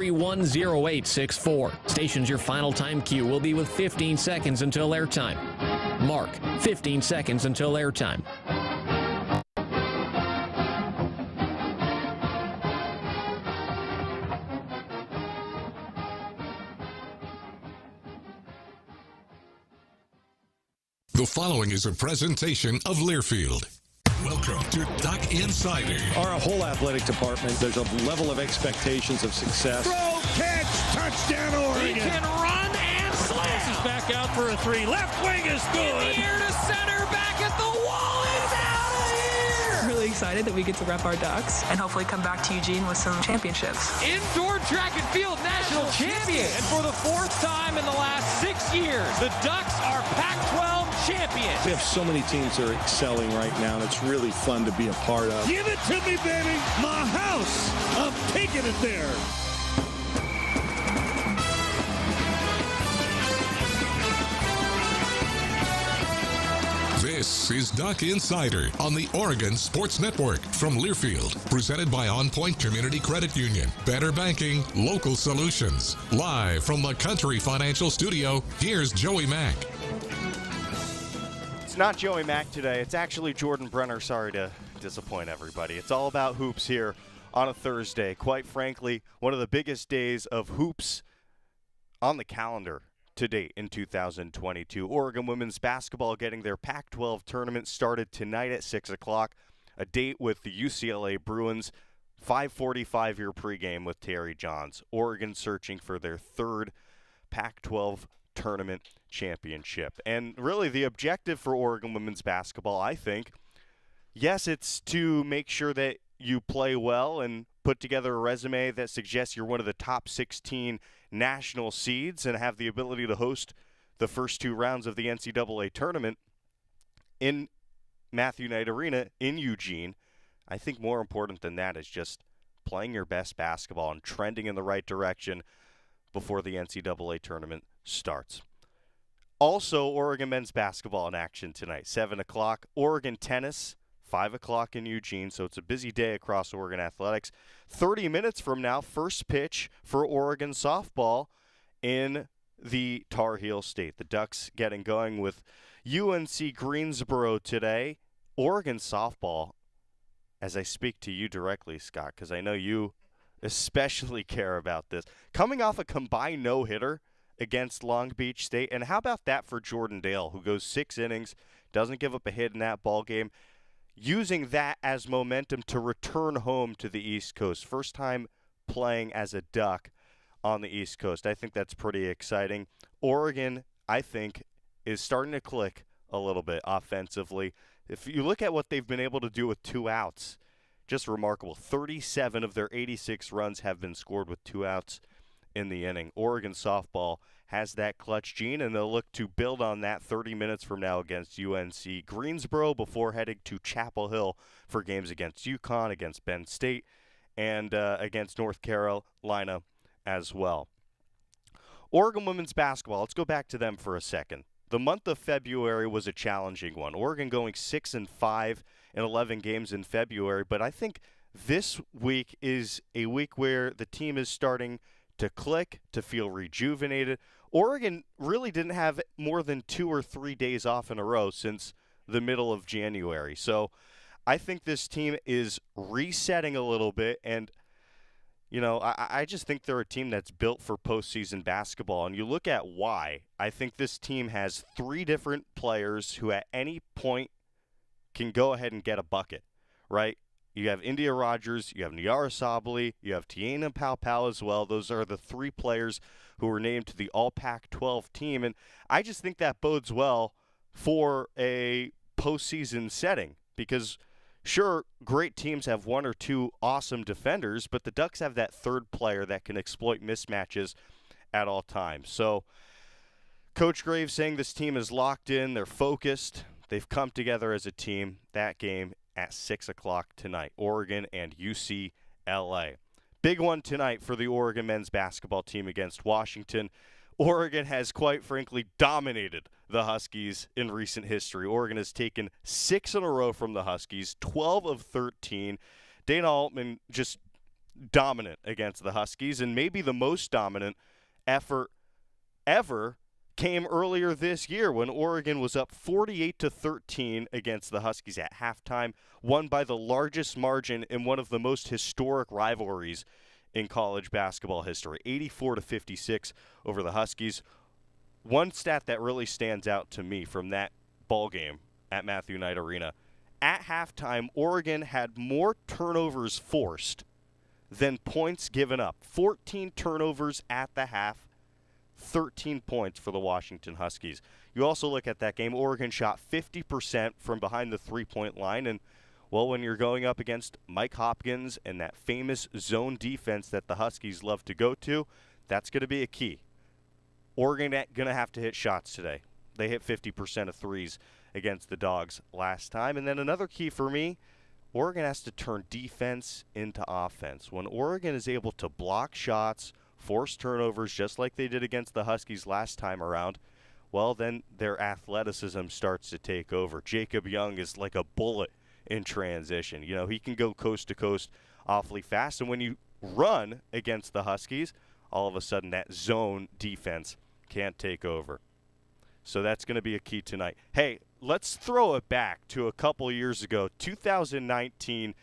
310864. Stations your final time cue will be with 15 seconds until airtime. Mark, 15 seconds until airtime. The following is a presentation of Learfield. Welcome to Duck Insider. Our whole athletic department, there's a level of expectations of success. Throw, catch, touchdown, Oregon. He can run and slam. He's back out for a three. Left wing is good. In the air to center, back at the wall. He's out of here. Really excited that we get to rep our Ducks and hopefully come back to Eugene with some championships. Indoor track and field national champion. And for the fourth time in the last 6 years, the Ducks are Pac-12 champions. We have so many teams that are excelling right now, and it's really fun to be a part of. Give it to me, baby. My house. I'm taking it there. This is Duck Insider on the Oregon Sports Network from Learfield, presented by On Point Community Credit Union. Better banking, local solutions. Live from the Country Financial Studio, here's Joey Mack. It's not Joey Mack today. It's actually Jordan Brenner. Sorry to disappoint everybody. It's all about hoops here on a Thursday. Quite frankly, one of the biggest days of hoops on the calendar to date in 2022. Oregon women's basketball getting their Pac-12 tournament started tonight at 6 o'clock. A date with the UCLA Bruins. 5:45 your pregame with Terry Johns. Oregon searching for their third Pac-12 tournament championship. And really the objective for Oregon women's basketball, I think, yes, it's to make sure that you play well and put together a resume that suggests you're one of the top 16 national seeds and have the ability to host the first two rounds of the NCAA tournament in Matthew Knight Arena in Eugene. I think more important than that is just playing your best basketball and trending in the right direction before the NCAA tournament starts. Also, Oregon men's basketball in action tonight, 7 o'clock. Oregon tennis, 5 o'clock in Eugene, so it's a busy day across Oregon athletics. 30 minutes from now, first pitch for Oregon softball in the Tar Heel State. The Ducks getting going with UNC Greensboro today. Oregon softball, as I speak to you directly, Scott, because I know you especially care about this, coming off a combined no-hitter against Long Beach State. And how about that for Jordan Dale, who goes 6 innings, doesn't give up a hit in that ball game, using that as momentum to return home to the East Coast. First time playing as a Duck on the East Coast. I think that's pretty exciting. Oregon, I think, is starting to click a little bit offensively. If you look at what they've been able to do with 2 outs, just remarkable. 37 of their 86 runs have been scored with 2 outs in the inning. Oregon softball has that clutch gene, and they'll look to build on that 30 minutes from now against UNC Greensboro before heading to Chapel Hill for games against UConn, against Penn State, and against North Carolina as well. Oregon women's basketball, let's go back to them for a second. The month of February was a challenging one. Oregon going 6-5 in 11 games in February, but I think this week is a week where the team is starting to click, to feel rejuvenated. Oregon really didn't have more than 2 or 3 days off in a row since the middle of January. So I think this team is resetting a little bit, and you know, I just think they're a team that's built for postseason basketball. And you look at why. I think this team has 3 different players who at any point can go ahead and get a bucket, right? You have India Rogers, you have Niara Sabally, you have Tiana Paopao as well. Those are the 3 players who were named to the All Pac-12 team. And I just think that bodes well for a postseason setting because, sure, great teams have 1 or 2 awesome defenders, but the Ducks have that 3rd player that can exploit mismatches at all times. So Coach Graves saying this team is locked in, they're focused, they've come together as a team. That game at 6 o'clock tonight, Oregon and UCLA. Big one tonight for the Oregon men's basketball team against Washington. Oregon has, quite frankly, dominated the Huskies in recent history. Oregon has taken 6 in a row from the Huskies, 12 of 13. Dana Altman just dominant against the Huskies, and maybe the most dominant effort ever came earlier this year when Oregon was up 48-13 against the Huskies at halftime, won by the largest margin in one of the most historic rivalries in college basketball history, 84-56 over the Huskies. One stat that really stands out to me from that ball game at Matthew Knight Arena, at halftime, Oregon had more turnovers forced than points given up. 14 turnovers at the half, 13 points for the Washington Huskies. You also look at that game, Oregon shot 50% from behind the three-point line, and well, when you're going up against Mike Hopkins and that famous zone defense that the Huskies love to go to, that's going to be a key. Oregon going to have to hit shots today. They hit 50% of threes against the Dogs last time. And then another key for me, Oregon has to turn defense into offense. When Oregon is able to block shots, force turnovers just like they did against the Huskies last time around, well, then their athleticism starts to take over. Jacob Young is like a bullet in transition. You know, he can go coast to coast awfully fast. And when you run against the Huskies, all of a sudden that zone defense can't take over. So that's going to be a key tonight. Hey, let's throw it back to a couple years ago, 2019,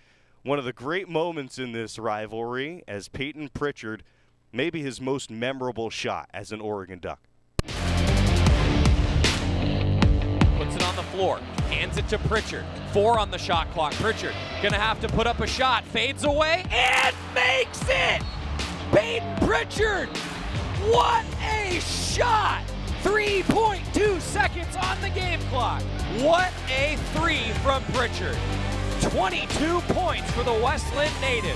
one of the great moments in this rivalry as Peyton Pritchard, maybe his most memorable shot as an Oregon Duck. Puts it on the floor, hands it to Pritchard. 4 on the shot clock. Pritchard gonna have to put up a shot, fades away, and makes it! Peyton Pritchard! What a shot! 3.2 seconds on the game clock. What a three from Pritchard. 22 points for the Westland native.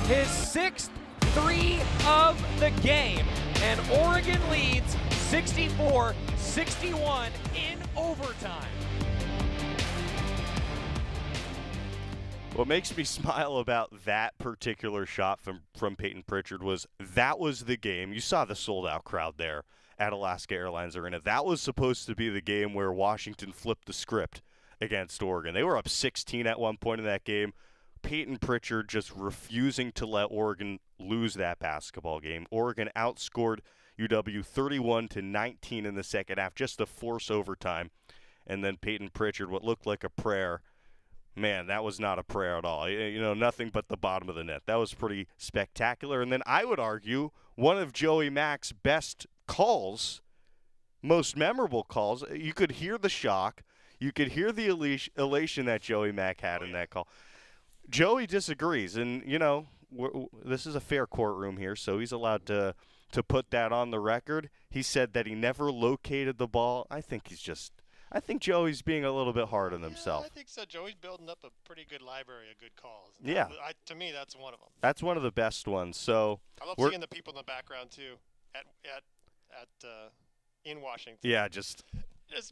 His 6th three of the game, and Oregon leads 64-61 in overtime. What makes me smile about that particular shot from Peyton Pritchard was that was the game. You saw the sold-out crowd there at Alaska Airlines Arena. That was supposed to be the game where Washington flipped the script against Oregon. They were up 16 at one point in that game. Peyton Pritchard just refusing to let Oregon lose that basketball game. Oregon outscored UW 31-19 in the second half just to force overtime. And then Peyton Pritchard, what looked like a prayer, man, that was not a prayer at all. You know, nothing but the bottom of the net. That was pretty spectacular. And then I would argue one of Joey Mack's best calls, most memorable calls. You could hear the shock. You could hear the elation that Joey Mack had in that call. Joey disagrees, and, you know, this is a fair courtroom here, so he's allowed to put that on the record. He said that he never located the ball. I think Joey's being a little bit hard on himself. I think so. Joey's building up a pretty good library of good calls. Yeah. To me, that's one of them. That's one of the best ones. So I love seeing the people in the background too, in Washington. Yeah, just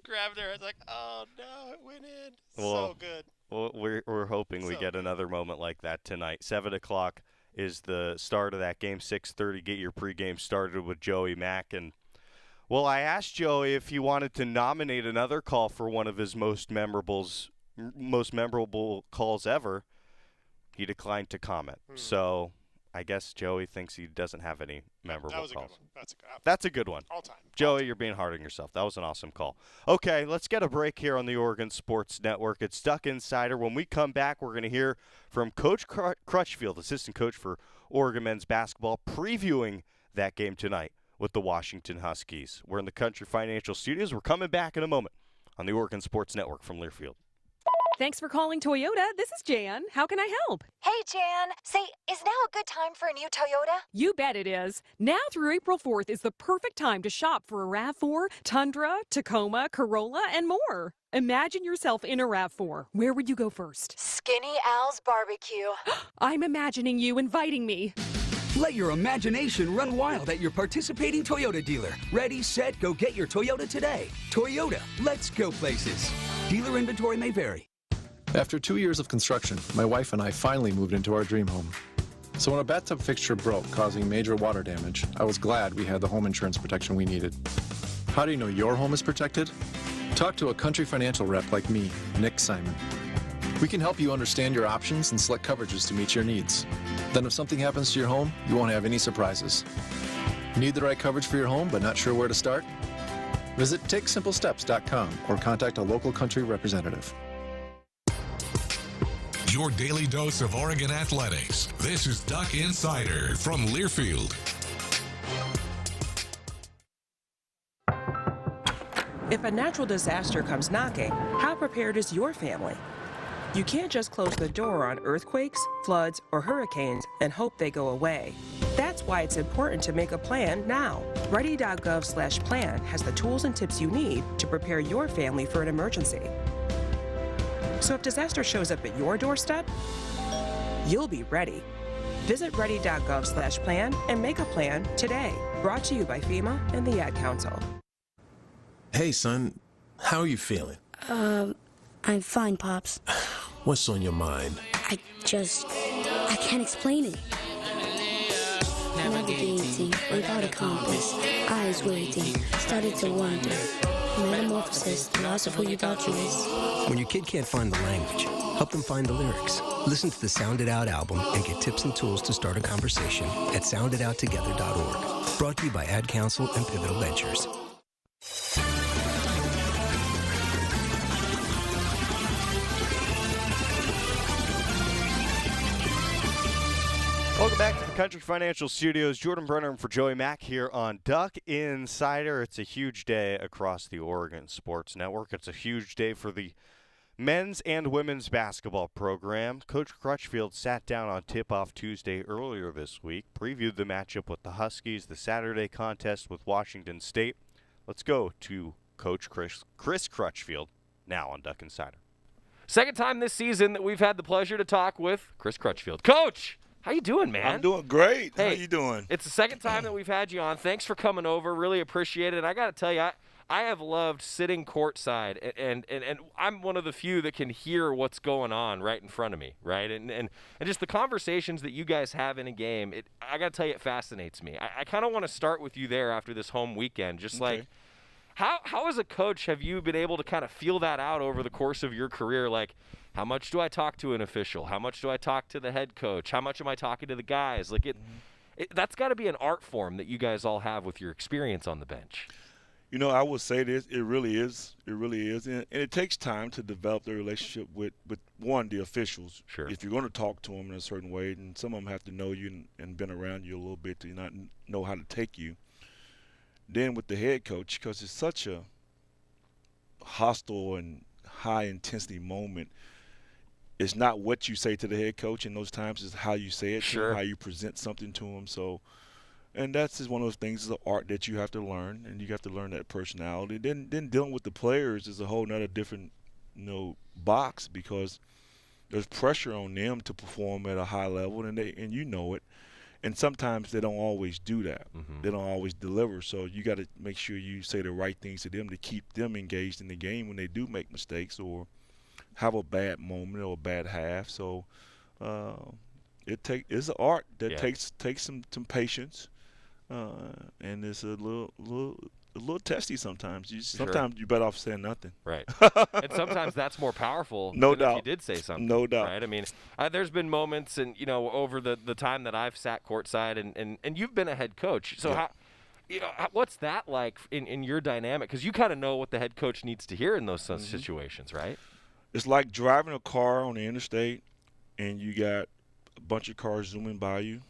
grab there. It's like, oh no, it went in. Well, so good. Well, we're hoping we get another moment like that tonight. 7 o'clock is the start of that game. 6:30, get your pregame started with Joey Mack. And, well, I asked Joey if he wanted to nominate another call for one of his most memorable calls ever. He declined to comment. So I guess Joey thinks he doesn't have any memorable calls. That was a good one. That's a good one. All time. Joey, you're being hard on yourself. That was an awesome call. Okay, let's get a break here on the Oregon Sports Network. It's Duck Insider. When we come back, we're going to hear from Coach Crutchfield, assistant coach for Oregon men's basketball, previewing that game tonight with the Washington Huskies. We're in the Country Financial Studios. We're coming back in a moment on the Oregon Sports Network from Learfield. Thanks for calling Toyota. This is Jan. How can I help? Hey, Jan. Say, is now a good time for a new Toyota? You bet it is. Now through April 4th is the perfect time to shop for a RAV4, Tundra, Tacoma, Corolla, and more. Imagine yourself in a RAV4. Where would you go first? Skinny Al's Barbecue. I'm imagining you inviting me. Let your imagination run wild at your participating Toyota dealer. Ready, set, go get your Toyota today. Toyota, let's go places. Dealer inventory may vary. After 2 years of construction, my wife and I finally moved into our dream home. So when a bathtub fixture broke, causing major water damage, I was glad we had the home insurance protection we needed. How do you know your home is protected? Talk to a Country Financial rep like me, Nick Simon. We can help you understand your options and select coverages to meet your needs. Then if something happens to your home, you won't have any surprises. Need the right coverage for your home but not sure where to start? Visit TakeSimpleSteps.com or contact a local country representative. Your daily dose of Oregon athletics. This is Duck Insider from Learfield. If a natural disaster comes knocking, how prepared is your family? You can't just close the door on earthquakes, floods, or hurricanes and hope they go away. That's why it's important to make a plan now. Ready.gov/plan has the tools and tips you need to prepare your family for an emergency. So if disaster shows up at your doorstep, you'll be ready. Visit ready.gov/plan and make a plan today. Brought to you by FEMA and the Ad Council. Hey, son, how are you feeling? I'm fine, Pops. What's on your mind? I can't explain it. Navigating without a compass, eyes waiting, started to wonder. Metamorphosis, the loss of who you thought you was. When your kid can't find the language, help them find the lyrics. Listen to the Sound It Out album and get tips and tools to start a conversation at sounditouttogether.org. Brought to you by Ad Council and Pivotal Ventures. Welcome back to the Country Financial Studios. Jordan Brenner for Joey Mack here on Duck Insider. It's a huge day across the Oregon Sports Network. It's a huge day for the men's and women's basketball program. Coach Crutchfield sat down on tip-off Tuesday earlier this week, previewed the matchup with the Huskies, the Saturday contest with Washington State. Let's go to Coach Chris Crutchfield now on Duck Insider. Second time this season that we've had the pleasure to talk with Chris Crutchfield. Coach! How you doing, man? I'm doing great. Hey, how you doing? It's the second time that we've had you on. Thanks for coming over. Really appreciate it. And I got to tell you, I have loved sitting courtside, and I'm one of the few that can hear what's going on right in front of me, right? And just the conversations that you guys have in a game, I got to tell you, it fascinates me. I kind of want to start with you there after this home weekend, just like how as a coach have you been able to kind of feel that out over the course of your career? Like, how much do I talk to an official? How much do I talk to the head coach? How much am I talking to the guys? Like that's got to be an art form that you guys all have with your experience on the bench. You know, I will say this. It really is. It really is. And it takes time to develop the relationship with one, the officials. Sure. If you're going to talk to them in a certain way, and some of them have to know you and been around you a little bit to not know how to take you. Then with the head coach, because it's such a hostile and high-intensity moment, it's not what you say to the head coach in those times, it's how you say it to him, how you present something to him. So, and that's just one of those things, is an art that you have to learn, and you have to learn that personality. Then dealing with the players is a whole nother different, box, because there's pressure on them to perform at a high level, and you know it. And sometimes they don't always do that. Mm-hmm. They don't always deliver. So you got to make sure you say the right things to them to keep them engaged in the game when they do make mistakes or have a bad moment or a bad half. So it's an art that takes some patience, and it's a little testy sometimes. Sometimes you're better off saying nothing. Right. And sometimes that's more powerful no than doubt. if you did say something. No doubt. Right? I mean, there's been moments, and over the time that I've sat courtside, and you've been a head coach. So what's that like in your dynamic? Because you kind of know what the head coach needs to hear in those situations, right? It's like driving a car on the interstate, and you got a bunch of cars zooming by you,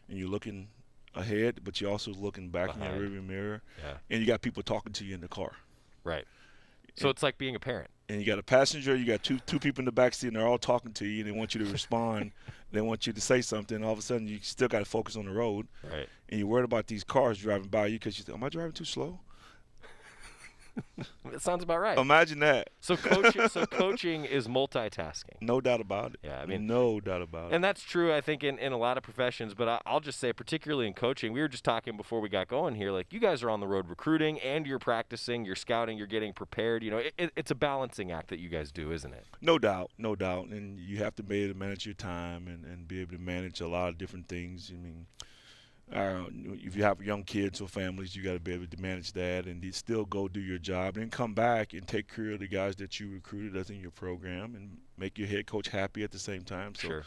and you're looking ahead, but you're also looking back in your rearview mirror, and you got people talking to you in the car. Right. So it's like being a parent. And you got a passenger, you got two people in the back seat, and they're all talking to you, and they want you to respond. They want you to say something, and all of a sudden you still got to focus on the road. Right. And you're worried about these cars driving by you because you think, am I driving too slow? That sounds about right. Imagine that. So coaching is multitasking. No doubt about it. Yeah, I mean, no doubt about it. And that's true, I think, in a lot of professions. But I'll just say, particularly in coaching, we were just talking before we got going here. Like, you guys are on the road recruiting, and you're practicing, you're scouting, you're getting prepared. It's a balancing act that you guys do, isn't it? No doubt, no doubt. And you have to be able to manage your time and be able to manage a lot of different things. I mean, if you have young kids or families, you got to be able to manage that and still go do your job and then come back and take care of the guys that you recruited that's in your program and make your head coach happy at the same time. So sure.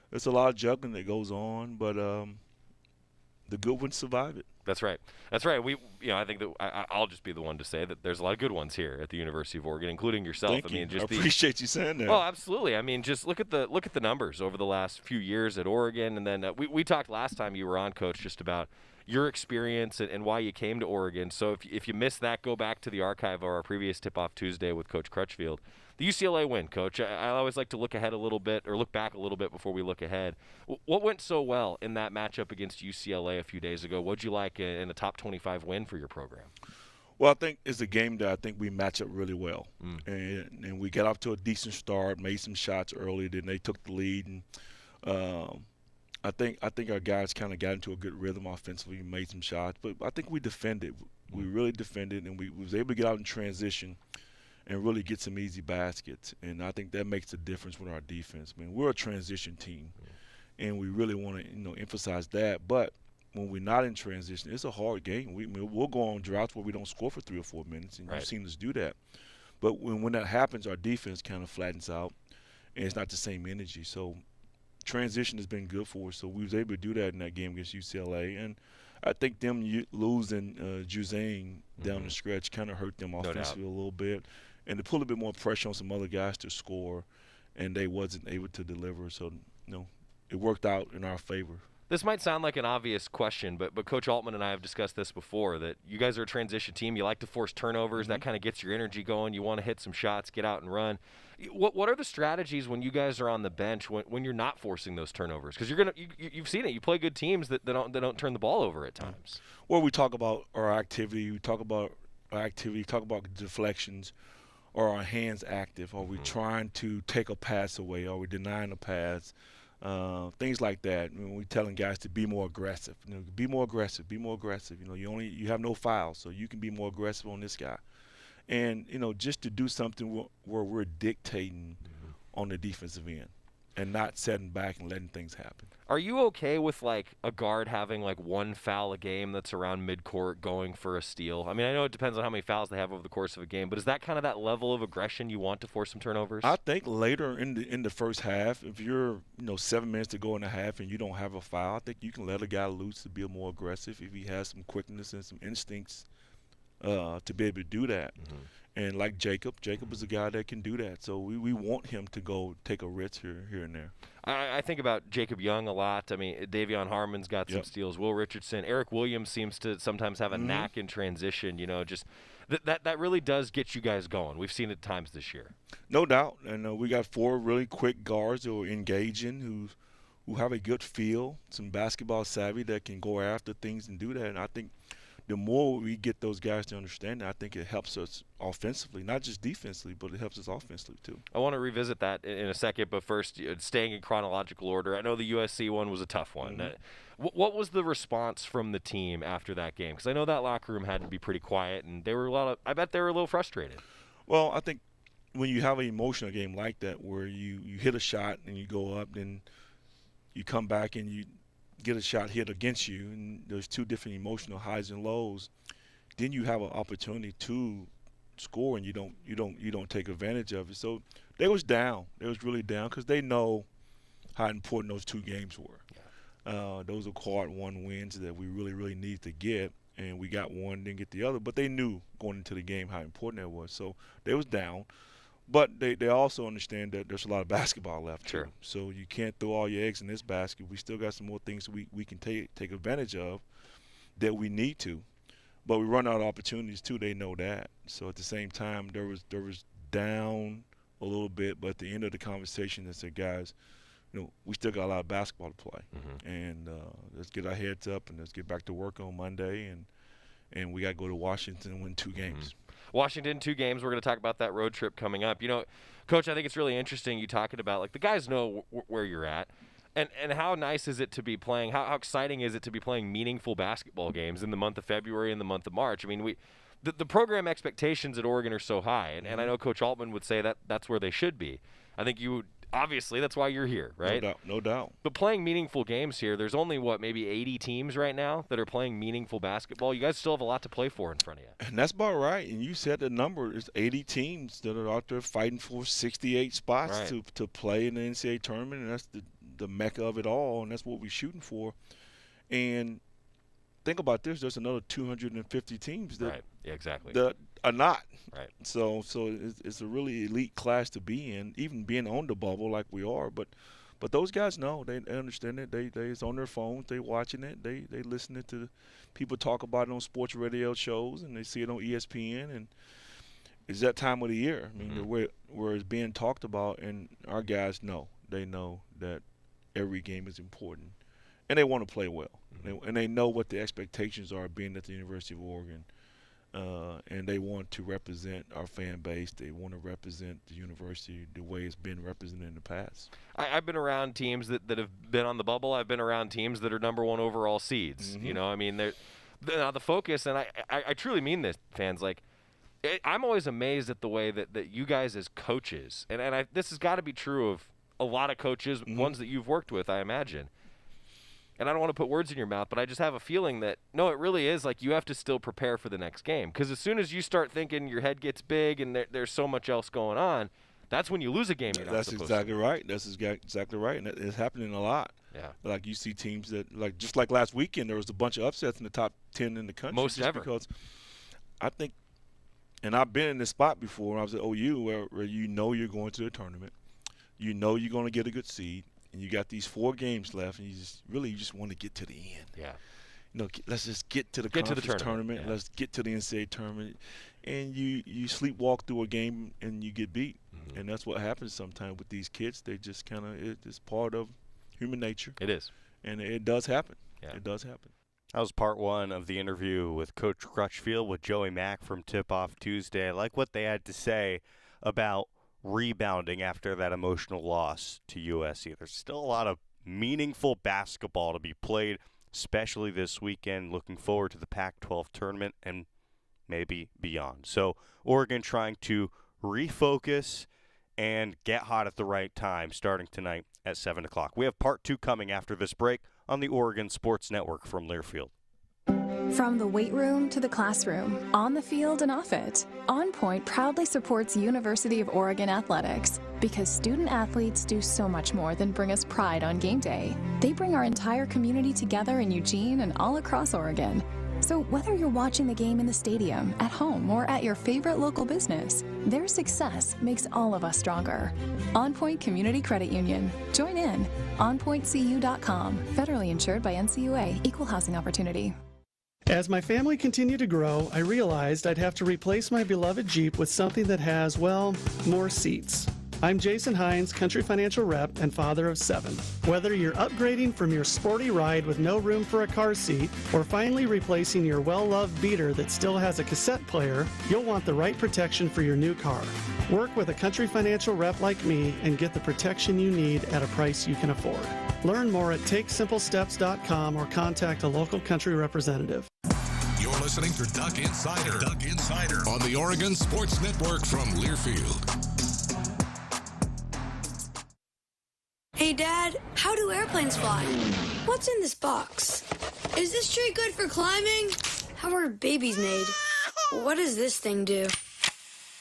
There's a lot of juggling that goes on, but the good ones survive it. That's right. That's right. I think that I'll just be the one to say that there's a lot of good ones here at the University of Oregon, including yourself. Thank you. I appreciate you saying that. Oh, absolutely. I mean, just look at the numbers over the last few years at Oregon, and then we talked last time you were on, Coach, just about your experience and why you came to Oregon. So if you missed that, go back to the archive of our previous tip-off Tuesday with Coach Crutchfield. The UCLA win, Coach. I always like to look ahead a little bit or look back a little bit before we look ahead. What went so well in that matchup against UCLA a few days ago? What'd you like in a top 25 win for your program? Well, I think it's a game that I think we match up really well. And we got off to a decent start, made some shots early, then they took the lead. And I think our guys kind of got into a good rhythm offensively, made some shots. But I think we defended. We really defended, and we was able to get out in transition and really get some easy baskets. And I think that makes a difference with our defense. I mean, we're a transition team, and we really want to emphasize that. But when we're not in transition, it's a hard game. We'll go on droughts where we don't score for 3 or 4 minutes, and you've seen us do that. But when that happens, our defense kind of flattens out, and it's not the same energy. So transition has been good for us. So we was able to do that in that game against UCLA. And I think them losing Juzang down the stretch kind of hurt them offensively a little bit. And to put a little bit more pressure on some other guys to score, and they wasn't able to deliver. So, it worked out in our favor. This might sound like an obvious question, but Coach Altman and I have discussed this before, that you guys are a transition team. You like to force turnovers. That kind of gets your energy going. You want to hit some shots, get out and run. What are the strategies when you guys are on the bench when you're not forcing those turnovers? Because you've seen it. You play good teams that don't turn the ball over at times. Well, we talk about our activity. We talk about deflections. Are our hands active? Are we trying to take a pass away? Are we denying a pass? Things like that. We're telling guys to be more aggressive. Be more aggressive. Be more aggressive. You have no fouls, so you can be more aggressive on this guy. And just to do something where we're dictating on the defensive end and not setting back and letting things happen. Are you okay with a guard having one foul a game that's around midcourt going for a steal? I mean, I know it depends on how many fouls they have over the course of a game, but is that kind of that level of aggression you want to force some turnovers? I think later in the first half, if you're 7 minutes to go in the half and you don't have a foul, I think you can let a guy loose to be more aggressive if he has some quickness and some instincts to be able to do that. And like Jacob is a guy that can do that. So we want him to go take a risk here and there. I think about Jacob Young a lot. I mean, Davion Harmon's got some steals. Will Richardson. Eric Williams seems to sometimes have a knack in transition. Just that really does get you guys going. We've seen it times this year. No doubt. And we got 4 really quick guards who are engaging, who have a good feel, some basketball savvy that can go after things and do that. And I think the more we get those guys to understand that, I think it helps us offensively, not just defensively, but it helps us offensively too. I want to revisit that in a second, but first, staying in chronological order, I know the USC one was a tough one. What was the response from the team after that game? Because I know that locker room had to be pretty quiet, and I bet they were a little frustrated. Well, I think when you have an emotional game like that where you hit a shot and you go up, then you come back and you get a shot hit against you, and there's 2 different emotional highs and lows, then you have an opportunity to score and you don't take advantage of it. So they was down. They was really down because they know how important those 2 games were. Those are quad-1 wins that we really, really need to get, and we got one, didn't get the other. But they knew going into the game how important that was. So they was down. But they also understand that there's a lot of basketball left, too. So you can't throw all your eggs in this basket. We still got some more things we can take advantage of that we need to. But we run out of opportunities, too. They know that. So at the same time, there was down a little bit. But at the end of the conversation, they said, guys, we still got a lot of basketball to play. And let's get our heads up and let's get back to work on Monday. And we got to go to Washington and win 2 games. Washington, 2 games. We're going to talk about that road trip coming up. Coach, I think it's really interesting you talking about, the guys know where you're at. And how nice is it to be playing, how exciting is it to be playing meaningful basketball games in the month of February and the month of March? I mean, the program expectations at Oregon are so high. And I know Coach Altman would say that's where they should be. I think obviously, that's why you're here, right? No doubt. But playing meaningful games here, there's only, maybe 80 teams right now that are playing meaningful basketball. You guys still have a lot to play for in front of you. And that's about right. And you said the number is 80 teams that are out there fighting for 68 spots to play in the NCAA tournament, and that's the mecca of it all, and that's what we're shooting for. And think about this: there's another 250 teams that that are not. Right. So it's a really elite class to be in, even being on the bubble like we are. But those guys know, they understand it. It's on their phones, they watching it, they listening to people talk about it on sports radio shows, and they see it on ESPN. And it's that time of the year. I mean, where it's being talked about, and our guys know. They know that every game is important, and they want to play well. And they know what the expectations are being at the University of Oregon. And they want to represent our fan base. They want to represent the university the way it's been represented in the past. I've been around teams that have been on the bubble. I've been around teams that are number 1 overall seeds. You know, I mean, the focus, and I truly mean this, fans. Like, I'm always amazed at the way that you guys as coaches, and this has got to be true of a lot of coaches, ones that you've worked with, I imagine. And I don't want to put words in your mouth, but I just have a feeling that, no, it really is like you have to still prepare for the next game. Because as soon as you start thinking your head gets big and there's so much else going on, that's when you lose a game you're not supposed to. That's exactly right. And it's happening a lot. Yeah. Like you see teams that, like just like last weekend, there was a bunch of upsets in the top 10 in the country. Most ever. Because I think, and I've been in this spot before when I was at OU where you know you're going to the tournament. You know you're going to get a good seed. And you got these 4 games left, and you just want to get to the end. Yeah. You know, let's just get to the conference tournament. Yeah. Let's get to the NCAA tournament. And you sleepwalk through a game and you get beat. And that's what happens sometimes with these kids. They just kind of, it's part of human nature. It is. And it does happen. Yeah. It does happen. That was part 1 of the interview with Coach Crutchfield with Joey Mack from Tip-Off Tuesday. I like what they had to say about rebounding after that emotional loss to USC. There's still a lot of meaningful basketball to be played, especially this weekend. Looking forward to the Pac-12 tournament and maybe beyond. So Oregon trying to refocus and get hot at the right time, starting tonight at 7 o'clock. We have part 2 coming after this break on the Oregon Sports Network from Learfield. From the weight room to the classroom, on the field and off it, On Point proudly supports University of Oregon athletics because student athletes do so much more than bring us pride on game day. They bring our entire community together in Eugene and all across Oregon. So whether you're watching the game in the stadium, at home, or at your favorite local business, their success makes all of us stronger. On Point Community Credit Union. Join in. OnPointCU.com. Federally insured by NCUA. Equal housing opportunity. As my family continued to grow, I realized I'd have to replace my beloved Jeep with something that has, well, more seats. I'm Jason Hines, Country Financial Rep and father of 7. Whether you're upgrading from your sporty ride with no room for a car seat or finally replacing your well-loved beater that still has a cassette player, you'll want the right protection for your new car. Work with a Country Financial Rep like me and get the protection you need at a price you can afford. Learn more at TakeSimpleSteps.com or contact a local Country representative. You're listening to Duck Insider. Duck Insider on the Oregon Sports Network from Learfield. Hey, Dad, how do airplanes fly? What's in this box? Is this tree good for climbing? How are babies made? What does this thing do?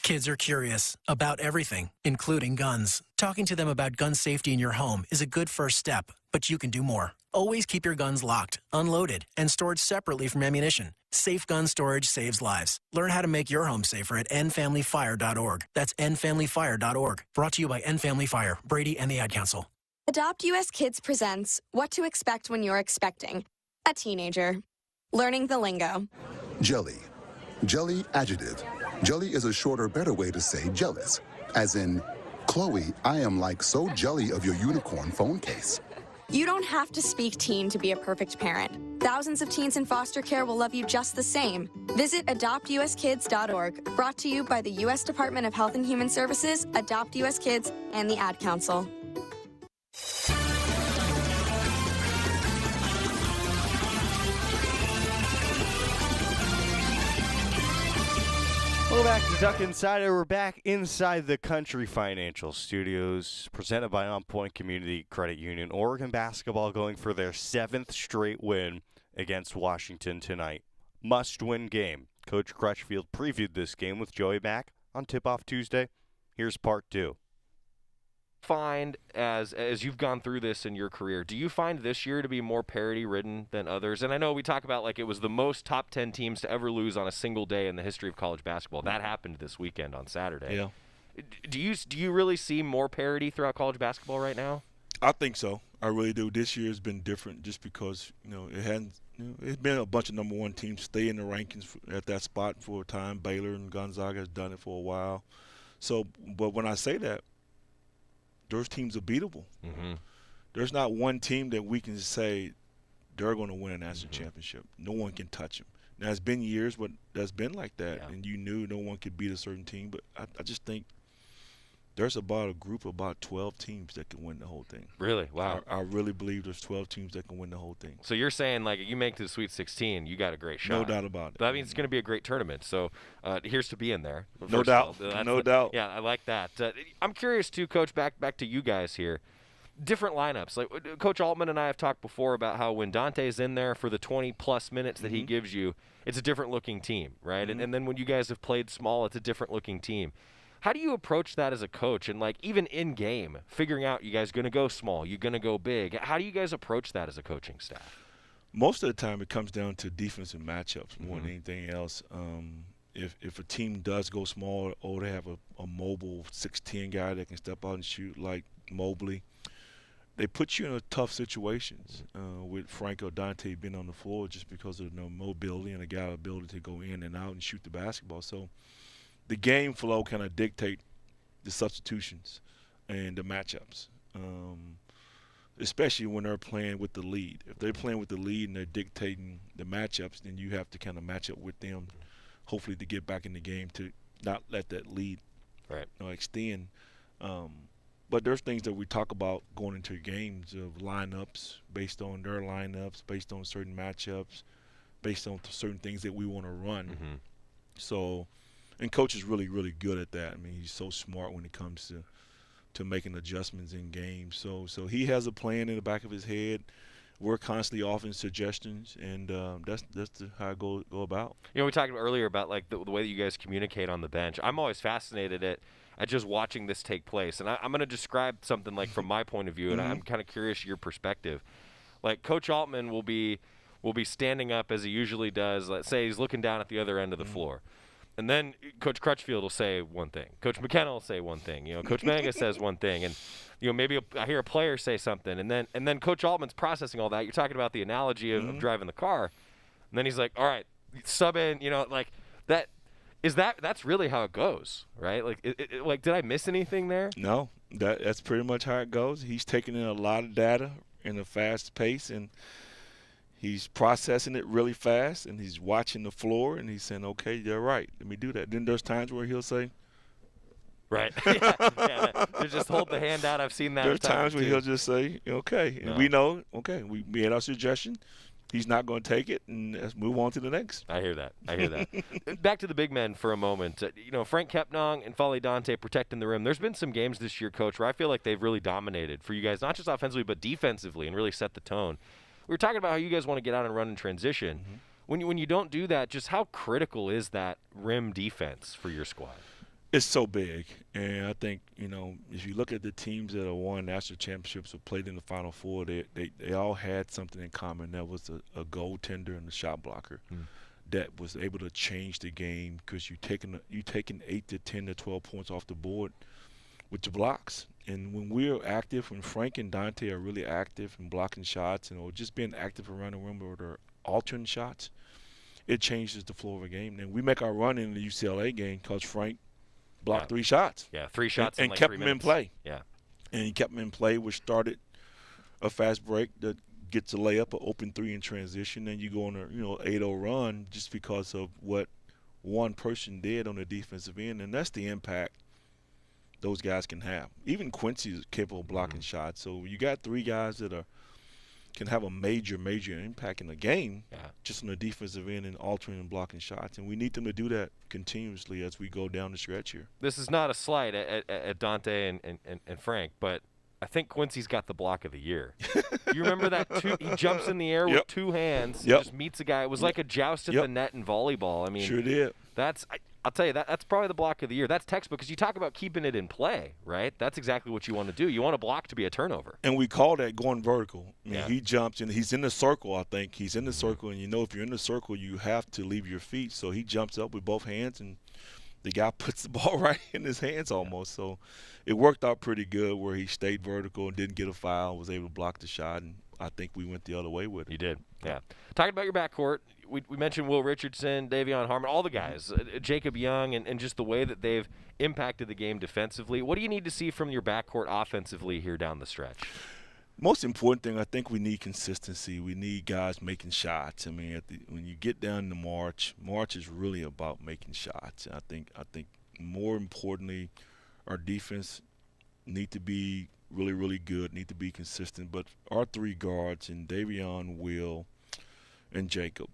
Kids are curious about everything, including guns. Talking to them about gun safety in your home is a good first step, but you can do more. Always keep your guns locked, unloaded, and stored separately from ammunition. Safe gun storage saves lives. Learn how to make your home safer at endfamilyfire.org. That's endfamilyfire.org. Brought to you by End Family Fire, Brady, and the Ad Council. Adopt US Kids presents What to Expect When You're Expecting a Teenager. Learning the lingo. Jelly. Jelly adjective. Jelly is a shorter, better way to say jealous. As in, Chloe, I am like so jelly of your unicorn phone case. You don't have to speak teen to be a perfect parent. Thousands of teens in foster care will love you just the same. Visit adoptuskids.org. Brought to you by the U.S. Department of Health and Human Services, Adopt US Kids, and the Ad Council. Welcome back to Duck Insider. We're back inside the Country Financial Studios, presented by On Point Community Credit Union. Oregon basketball going for their 7th straight win against Washington tonight. Must-win game. Coach Crutchfield previewed this game with Joey Mack on Tip-Off Tuesday. Here's part 2. Find as you've gone through this in your career, do you find this year to be more parity ridden than others? And I know we talk about like it was the most top 10 teams to ever lose on a single day in the history of college basketball. That happened this weekend on Saturday. Yeah. Do you really see more parity throughout college basketball right now? I think so. I really do. This year has been different just because it's been a bunch of number 1 teams stay in the rankings at that spot for a time. Baylor and Gonzaga has done it for a while. So, but when I say that, those teams are beatable. Mm-hmm. There's not one team that we can say they're going to win a national championship. No one can touch them. Now, it's been years, but that's been like that, and you knew no one could beat a certain team. But I just think there's about a group of about 12 teams that can win the whole thing. Really? Wow. I really believe there's 12 teams that can win the whole thing. So you're saying, like, if you make it to the Sweet 16, you got a great shot. No doubt about it. That means it's going to be a great tournament. So here's to be in there. No doubt. No doubt. Yeah, I like that. I'm curious, too, Coach, back to you guys here. Different lineups. Like Coach Altman and I have talked before about how when Dante's in there for the 20-plus minutes that he gives you, it's a different-looking team, right? And then when you guys have played small, it's a different-looking team. How do you approach that as a coach? And, like, even in game, figuring out you guys going to go small, you're going to go big. How do you guys approach that as a coaching staff? Most of the time it comes down to defensive matchups more than anything else. If a team does go small or they have a mobile 6'10" guy that can step out and shoot like Mobley, they put you in tough situations with Franco Dante being on the floor just because of the mobility and the guy's ability to go in and out and shoot the basketball. So the game flow kind of dictate the substitutions and the matchups, especially when they're playing with the lead. If they're playing with the lead and they're dictating the matchups, then you have to kind of match up with them, hopefully to get back in the game to not let that lead extend. But there's things that we talk about going into games of lineups based on their lineups, based on certain matchups, based on certain things that we want to run. So – and Coach is really, really good at that. I mean, he's so smart when it comes to making adjustments in games. So he has a plan in the back of his head. We're constantly offering suggestions, and that's how I go about. You know, we talked earlier about like the way that you guys communicate on the bench. I'm always fascinated at just watching this take place, and I'm going to describe something like from my point of view, and I'm kind of curious your perspective. Like Coach Altman will be standing up as he usually does. Let's say he's looking down at the other end of the floor. And then Coach Crutchfield will say one thing. Coach McKenna will say one thing. You know, Coach Manga says one thing, and maybe I hear a player say something, and then Coach Altman's processing all that. You're talking about the analogy of driving the car, and then he's like, "All right, sub in." Like that. That's really how it goes, right? Like, did I miss anything there? No, that's pretty much how it goes. He's taking in a lot of data in a fast pace, and he's processing it really fast, and he's watching the floor, and he's saying, okay, you're right, let me do that. Then there's times where he'll say, right. Yeah, just hold the hand out. I've seen that. There's times where he'll just say, okay. And we know, okay, we made our suggestion. He's not going to take it, and let's move on to the next. I hear that. Back to the big men for a moment. Frank Kepnong and Fale Dante protecting the rim. There's been some games this year, Coach, where I feel like they've really dominated for you guys, not just offensively but defensively, and really set the tone. We were talking about how you guys want to get out and run in transition. When you don't do that, just how critical is that rim defense for your squad? It's so big, and I think, if you look at the teams that have won national championships or played in the Final Four, they all had something in common. That was a goaltender and a shot blocker that was able to change the game because you taking 8 to 10 to 12 points off the board with your blocks. And when we're active, when Frank and Dante are really active and blocking shots or just being active around the rim or they're altering shots, it changes the flow of a game. And we make our run in the UCLA game because Frank blocked 3 shots. Yeah, 3 shots and like kept 3 them minutes. in play. Yeah. And he kept them in play, which started a fast break that gets a layup, an open 3 in transition, and you go on a 8-0 run just because of what one person did on the defensive end, and that's the impact those guys can have. Even Quincy is capable of blocking shots. So you got 3 guys that are can have a major impact in the game just on the defensive end and altering and blocking shots. And we need them to do that continuously as we go down the stretch here. This is not a slight at Dante and Frank, but I think Quincy's got the block of the year. You remember that? He jumps in the air with two hands, just meets a guy. It was like a joust at the net in volleyball. I mean, sure did. I'll tell you, that's probably the block of the year. That's textbook because you talk about keeping it in play, right? That's exactly what you want to do. You want a block to be a turnover. And we call that going vertical. I mean, he jumps, and he's in the circle, I think. He's in the circle, and if you're in the circle, you have to leave your feet. So he jumps up with both hands, and the guy puts the ball right in his hands almost. So it worked out pretty good where he stayed vertical and didn't get a foul, was able to block the shot, and I think we went the other way with it. You did, yeah. Talking about your backcourt, we mentioned Will Richardson, Davion Harmon, all the guys, Jacob Young, and just the way that they've impacted the game defensively. What do you need to see from your backcourt offensively here down the stretch? Most important thing, I think we need consistency. We need guys making shots. I mean, when you get down to March is really about making shots. I think more importantly, our defense need to be really, really good, need to be consistent. But our three guards, and Davion, Will, and Jacob,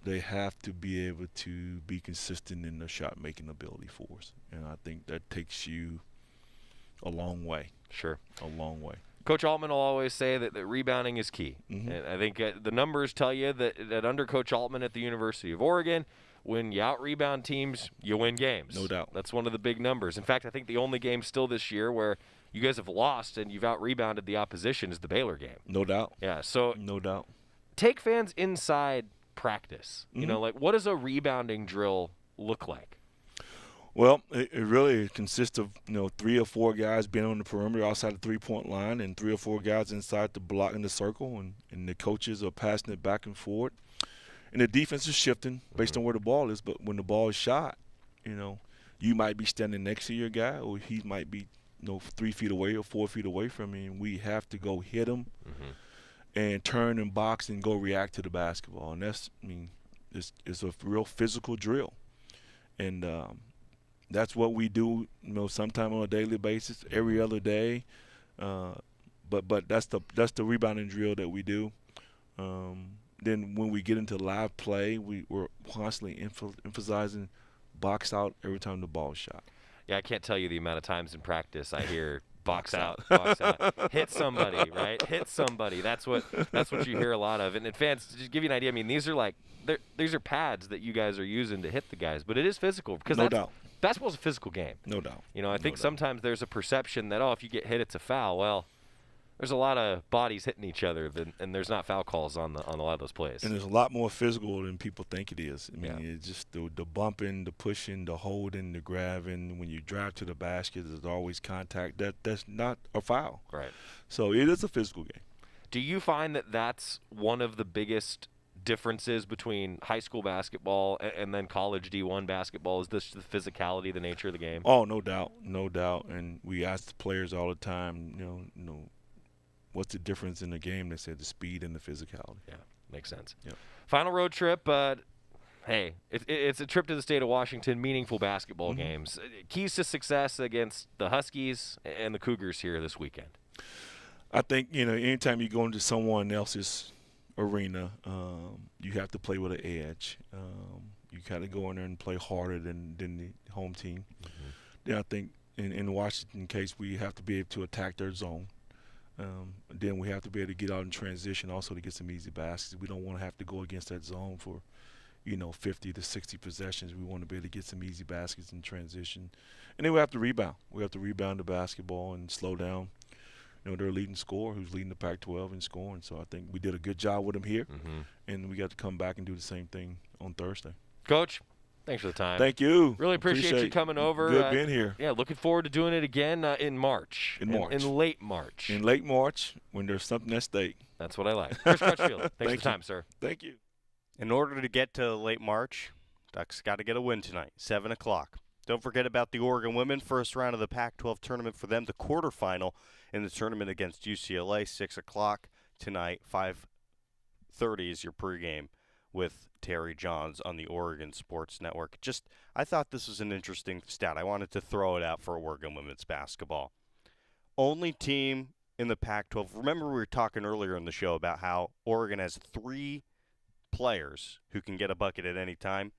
they have to be able to be consistent in their shot-making ability for us. And I think that takes you a long way. Sure. A long way. Coach Altman will always say that rebounding is key. And I think the numbers tell you that under Coach Altman at the University of Oregon, when you out-rebound teams, you win games. No doubt. That's one of the big numbers. In fact, I think the only game still this year where you guys have lost and you've out-rebounded the opposition is the Baylor game. No doubt. Yeah, so no doubt. Take fans inside practice. You know, like what does a rebounding drill look like? Well, it really consists of 3 or 4 guys being on the perimeter outside the three-point line, and 3 or 4 guys inside the block in the circle, and the coaches are passing it back and forth, and the defense is shifting based on where the ball is. But when the ball is shot, you might be standing next to your guy, or he might be 3 feet away or 4 feet away from me, and we have to go hit him and turn and box and go react to the basketball. And it's a real physical drill, and that's what we do, sometime on a daily basis, every other day. But that's the rebounding drill that we do. Then when we get into live play, we're constantly emphasizing box out every time the ball is shot. Yeah, I can't tell you the amount of times in practice I hear box out, box out, hit somebody, right? Hit somebody. That's what you hear a lot of. And fans, to just give you an idea, I mean, these are pads that you guys are using to hit the guys, but it is physical because no doubt. Basketball's a physical game. No doubt. I think sometimes there's a perception that, if you get hit, it's a foul. Well, there's a lot of bodies hitting each other, and there's not foul calls on a lot of those plays. And there's a lot more physical than people think it is. I mean, it's just the bumping, the pushing, the holding, the grabbing. When you drive to the basket, there's always contact. That's not a foul. Right. So it is a physical game. Do you find that that's one of the biggest differences between high school basketball and then college D1 basketball? Is this the physicality, the nature of the game? Oh, no doubt. And we ask the players all the time, what's the difference in the game? They said the speed and the physicality. Yeah, makes sense. Yeah. Final road trip, but hey, it's a trip to the state of Washington, meaningful basketball games. Keys to success against the Huskies and the Cougars here this weekend. I think, anytime you go into someone else's arena, you have to play with an edge. You kind of go in there and play harder than the home team. Then I think in Washington case, we have to be able to attack their zone. Then we have to be able to get out in transition also to get some easy baskets. We don't want to have to go against that zone for, 50 to 60 possessions. We want to be able to get some easy baskets in transition. And then we have to rebound. We have to rebound the basketball and slow down, their leading scorer who's leading the Pac-12 in scoring. So I think we did a good job with them here, and we got to come back and do the same thing on Thursday. Coach, thanks for the time. Thank you. Really appreciate you coming over. Good being here. Yeah, looking forward to doing it again in March. In late March. In late March, when there's something at stake. That's what I like. Chris Crutchfield, thanks for the time, sir. Thank you. In order to get to late March, Ducks got to get a win tonight, 7 o'clock. Don't forget about the Oregon women. First round of the Pac-12 tournament for them, the quarterfinal in the tournament against UCLA, 6 o'clock tonight. 5:30 is your pregame with Terry Johns on the Oregon Sports Network. I thought this was an interesting stat. I wanted to throw it out for Oregon women's basketball. Only team in the Pac-12. Remember we were talking earlier in the show about how Oregon has 3 players who can get a bucket at any time.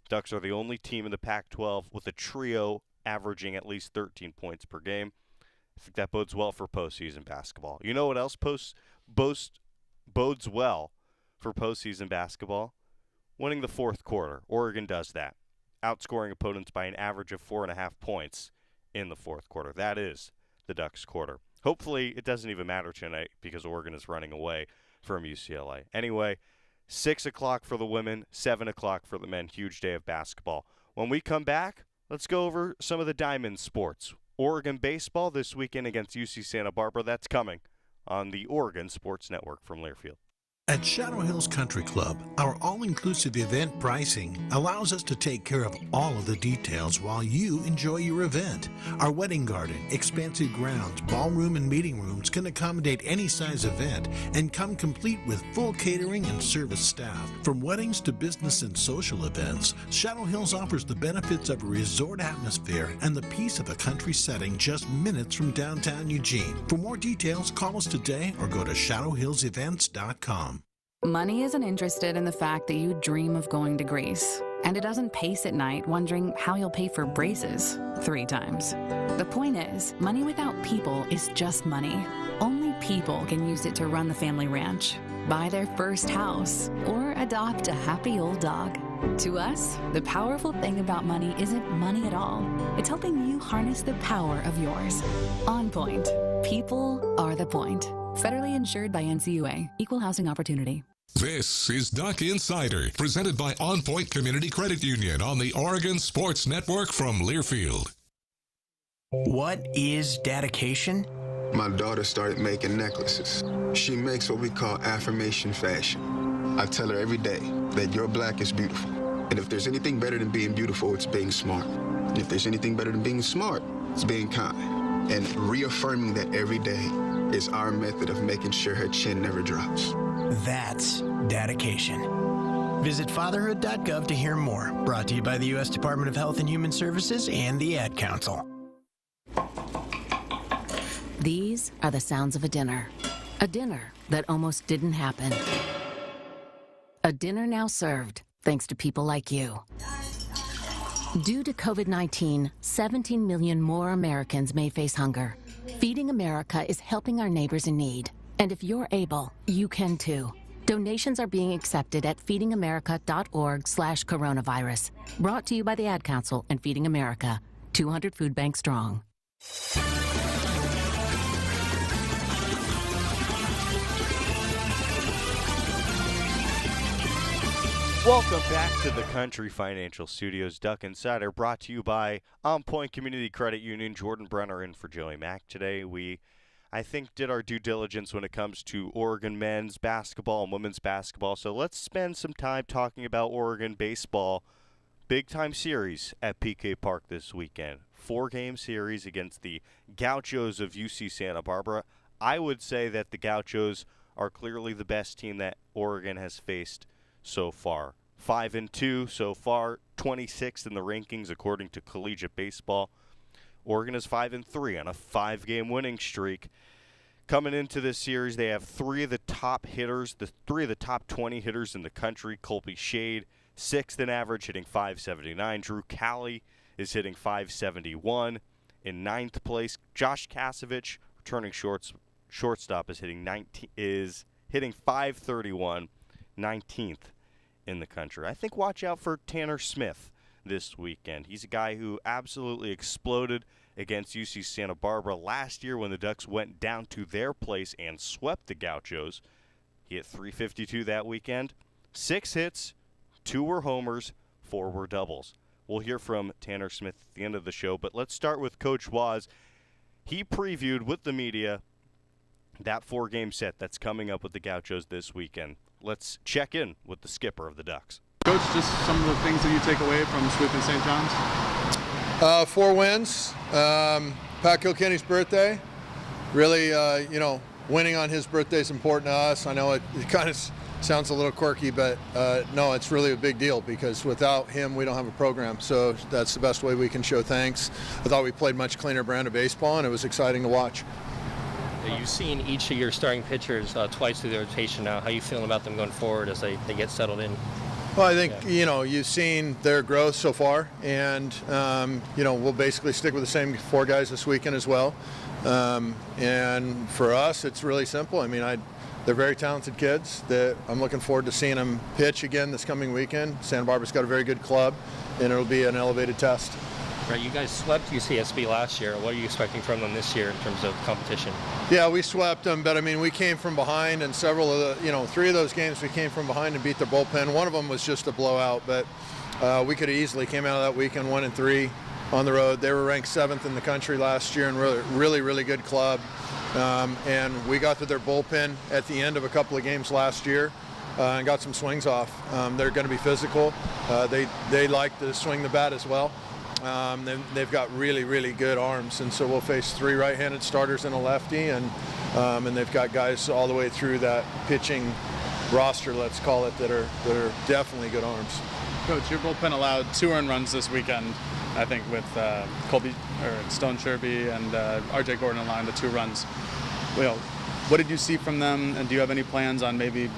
Ducks are the only team in the Pac-12 with a trio averaging at least 13 points per game. I think that bodes well for postseason basketball. You know what else bodes well for postseason basketball? Winning the fourth quarter. Oregon does that, outscoring opponents by an average of 4.5 points in the fourth quarter. That is the Ducks' quarter. Hopefully it doesn't even matter tonight because Oregon is running away from UCLA. Anyway, 6 o'clock for the women, 7 o'clock for the men. Huge day of basketball. When we come back, let's go over some of the diamond sports. Oregon baseball this weekend against UC Santa Barbara. That's coming on the Oregon Sports Network from Learfield. At Shadow Hills Country Club, our all-inclusive event pricing allows us to take care of all of the details while you enjoy your event. Our wedding garden, expansive grounds, ballroom, and meeting rooms can accommodate any size event and come complete with full catering and service staff. From weddings to business and social events, Shadow Hills offers the benefits of a resort atmosphere and the peace of a country setting just minutes from downtown Eugene. For more details, call us today or go to shadowhillsevents.com. Money isn't interested in the fact that you dream of going to Greece, and it doesn't pace at night wondering how you'll pay for braces 3 times. The point is, money without people is just money. Only people can use it to run the family ranch, buy their first house, or adopt a happy old dog. To us, the powerful thing about money isn't money at all. It's helping you harness the power of yours. On Point. People are the point. Federally insured by NCUA. Equal housing opportunity. This is Duck Insider, presented by On Point Community Credit Union on the Oregon Sports Network from Learfield. What is dedication? My daughter started making necklaces. She makes what we call affirmation fashion. I tell her every day that your black is beautiful. And if there's anything better than being beautiful, it's being smart. And if there's anything better than being smart, it's being kind. And reaffirming that every day is our method of making sure her chin never drops. That's dedication. Visit fatherhood.gov to hear more. Brought to you by the U.S. Department of Health and Human Services and the Ad Council. These are the sounds of a dinner. A dinner that almost didn't happen. A dinner now served, thanks to people like you. Due to COVID-19, 17 million more Americans may face hunger. Feeding America is helping our neighbors in need. And if you're able, you can too. Donations are being accepted at feedingamerica.org/coronavirus. Brought to you by the Ad Council and Feeding America. 200 food banks strong. Welcome back to the Country Financial Studios. Duck Insider brought to you by On Point Community Credit Union. Jordan Brenner in for Joey Mack today. We, I think, did our due diligence when it comes to Oregon men's basketball and women's basketball. So let's spend some time talking about Oregon baseball. Big-time series at PK Park this weekend. 4-game series against the Gauchos of UC Santa Barbara. I would say that the Gauchos are clearly the best team that Oregon has faced so far. 5-2 so far, 26th in the rankings according to Collegiate Baseball. Oregon is 5-3 on a 5-game winning streak. Coming into this series, they have 3 of the top hitters, the 3 of the top 20 hitters in the country. Colby Shade, 6th in average, hitting .579. Drew Calley is hitting .571. In 9th place, Josh Kasevich, returning shortstop, is hitting .531, 19th in the country. I think watch out for Tanner Smith this weekend. He's a guy who absolutely exploded against UC Santa Barbara last year when the Ducks went down to their place and swept the Gauchos. He hit .352 that weekend. 6 hits, 2 were homers, 4 were doubles. We'll hear from Tanner Smith at the end of the show, but let's start with Coach Waz. He previewed with the media that 4-game set that's coming up with the Gauchos this weekend. Let's check in with the skipper of the Ducks. Coach, just some of the things that you take away from sweeping St. John's? 4 wins. Pat Kilkenny's birthday. Really, winning on his birthday is important to us. I know it kind of sounds a little quirky, but no, it's really a big deal because without him, we don't have a program. So that's the best way we can show thanks. I thought we played much cleaner brand of baseball, and it was exciting to watch. You've seen each of your starting pitchers twice through the rotation now. How are you feeling about them going forward as they get settled in? Well, I think, you've seen their growth so far, and, we'll basically stick with the same 4 guys this weekend as well. And for us, it's really simple. I mean, they're very talented kids that I'm looking forward to seeing them pitch again this coming weekend. Santa Barbara's got a very good club, and it'll be an elevated test. Right, you guys swept UCSB last year. What are you expecting from them this year in terms of competition? Yeah, we swept them, but I mean, we came from behind, and several of the, 3 of those games we came from behind and beat their bullpen. One of them was just a blowout, but we could have easily came out of that weekend 1-3 on the road. They were ranked 7th in the country last year, and really, really good club. And we got to their bullpen at the end of a couple of games last year and got some swings off. They're going to be physical. They like to swing the bat as well. They've got really, really good arms, and so we'll face 3 right-handed starters and a lefty, and they've got guys all the way through that pitching roster, let's call it, that are definitely good arms. Coach, your bullpen allowed 2 earned runs this weekend, I think, with Stone Sherby and R.J. Gordon in line, the 2 runs. What did you see from them, and do you have any plans on maybe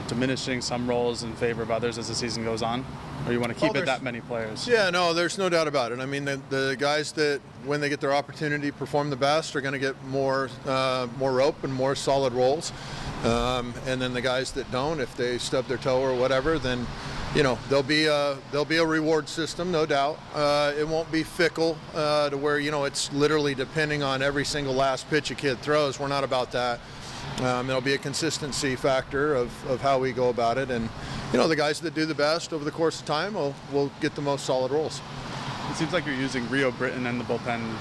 diminishing some roles in favor of others as the season goes on? Or you want to keep it that many players? Yeah, no, there's no doubt about it. I mean, the guys that, when they get their opportunity, perform the best are going to get more rope and more solid roles. And then the guys that don't, if they stub their toe or whatever, then there'll be a reward system, no doubt. It won't be fickle to where it's literally depending on every single last pitch a kid throws. We're not about that. There'll be a consistency factor of how we go about it, and the guys that do the best over the course of time will get the most solid roles. It seems like you're using Rio Britton and the bullpen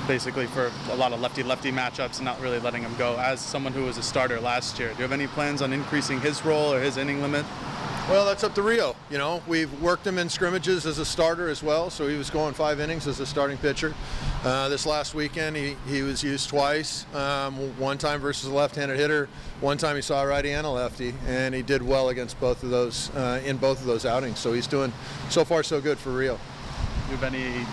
basically for a lot of lefty-lefty matchups and not really letting him go. As someone who was a starter last year, do you have any plans on increasing his role or his inning limit? Well, that's up to Rio. We've worked him in scrimmages as a starter as well, so he was going 5 innings as a starting pitcher. This last weekend, he was used twice. One time versus a left-handed hitter. One time he saw a righty and a lefty, and he did well against both of those in both of those outings. So he's doing so far so good for Rio. Do you have any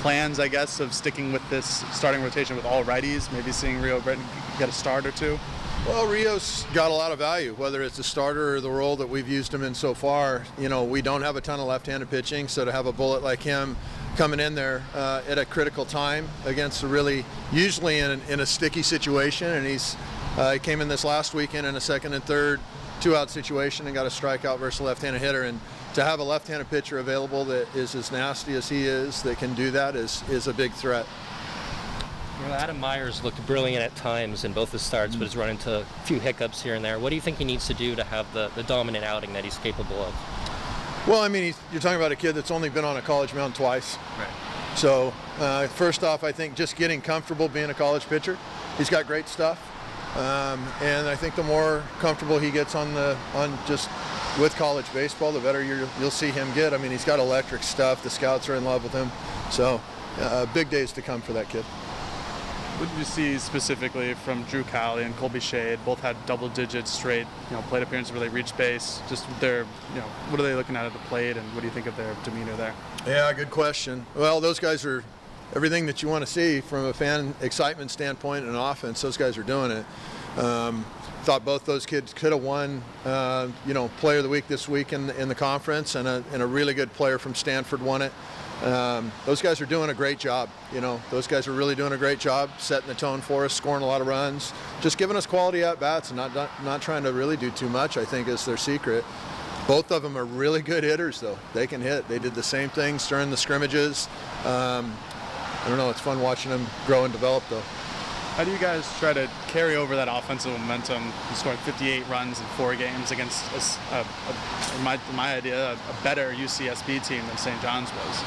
plans, I guess, of sticking with this starting rotation with all righties? Maybe seeing Rio Britton get a start or 2? Well, Rio's got a lot of value, whether it's a starter or the role that we've used him in so far. We don't have a ton of left-handed pitching, so to have a bullet like him coming in there at a critical time against usually in a sticky situation, and he came in this last weekend in a second and third 2-out situation and got a strikeout versus a left-handed hitter. And to have a left-handed pitcher available that is as nasty as he is, that can do that, is a big threat. Adam Myers looked brilliant at times in both the starts, but has run into a few hiccups here and there. What do you think he needs to do to have the dominant outing that he's capable of? Well, I mean, you're talking about a kid that's only been on a college mound twice. Right. So, first off, I think just getting comfortable being a college pitcher. He's got great stuff. And I think the more comfortable he gets just with college baseball, the better you'll see him get. I mean, he's got electric stuff. The scouts are in love with him. So, big days to come for that kid. What did you see specifically from Drew Cowley and Colby Shade? Both had double-digit straight, plate appearances where they reached base. Just their, what are they looking at the plate, and what do you think of their demeanor there? Yeah, good question. Well, those guys are everything that you want to see from a fan excitement standpoint and offense. Those guys are doing it. Thought both those kids could have won, Player of the Week this week in the conference, and a really good player from Stanford won it. Those guys are doing a great job. Those guys are really doing a great job setting the tone for us, scoring a lot of runs, just giving us quality at-bats and not trying to really do too much, I think, is their secret. Both of them are really good hitters, though. They can hit. They did the same things during the scrimmages. I don't know. It's fun watching them grow and develop, though. How do you guys try to carry over that offensive momentum? You scored 58 runs in 4 games against, in my idea, a better UCSB team than St. John's was.